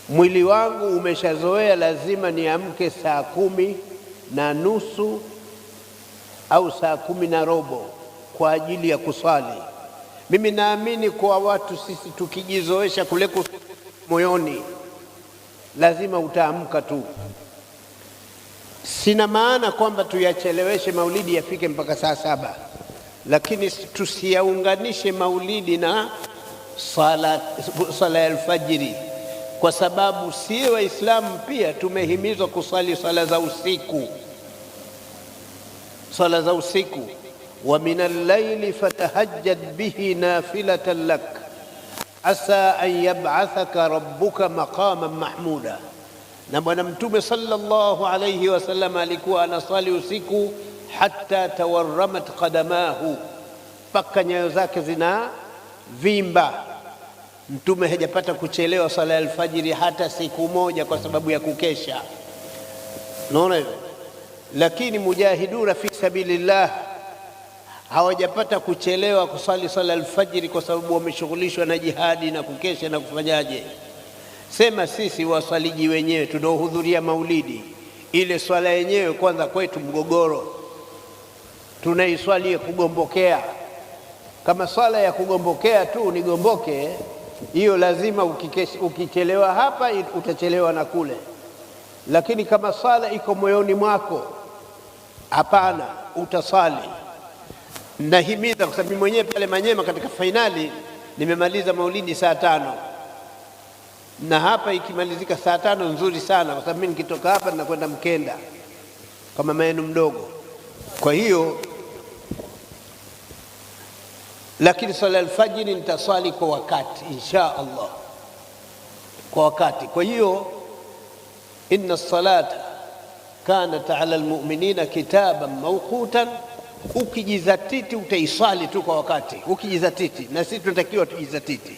mwili wangu umeshazoea, lazima niamke 10:30 au 10:15 kwa ajili ya kusali. Mimi naamini kwa watu sisi tukijizoesha kule moyoni, lazima utaamka tu. Sina maana kwamba tuyacheleweshe maulidi yafike mpaka saa 7, lakini tusiyaunganishe maulidi na sala ya alfajiri, kwa sababu si Waislamu pia tumehimizwa kusali sala za usiku. Sala za usiku, wa min al-layli fatahajjad bihi nafilatan lak asa an yab'athaka rabbuka maqaman mahmuda. Na Bwana Mtume sallallahu alayhi wasallam alikuwa anasali usiku hatta tawarramat qadamahu, mpaka nyayo zake zina vimba. Mtume hajapata kuchelewa sala ya alfajiri hata siku moja kwa sababu ya kukesha. Unaona hivyo? Lakini mujahiduna fi sabilillah hawajapata kuchelewa kusali sala alfajiri kwa sababu wameshughulishwa na jihadi na kukesha na kufanyaje. Sema sisi wasaliji wenyewe tunaohudhuria maulidi, ile swala yenyewe kwanza kwetu mgogoro, tunaiswali kugombokea. Kama swala ya kugombokea tu nigomboke, hiyo lazima ukichelewa hapa utachelewa na kule. Lakini kama swala iko moyoni mwako, hapana, utasali. Nahimiza kwa sababu mwenyewe pale Manyema katika fainali nimemaliza maulidi saa 5, na hapa ikimalizika saa 5 nzuri sana, kwa sababu mimi nikitoka hapa ninakwenda Mkenda kama maenu mdogo. Kwa hiyo lakini sala alfajiri nitaswali kwa wakati insha Allah, kwa wakati. Kwa hiyo inna salata kanat ala almu'minina kitaban mawqutan, ukijizatiti utaiswali tu kwa wakati, ukijizatiti. Na sisi tunatakiwa tujizatiti.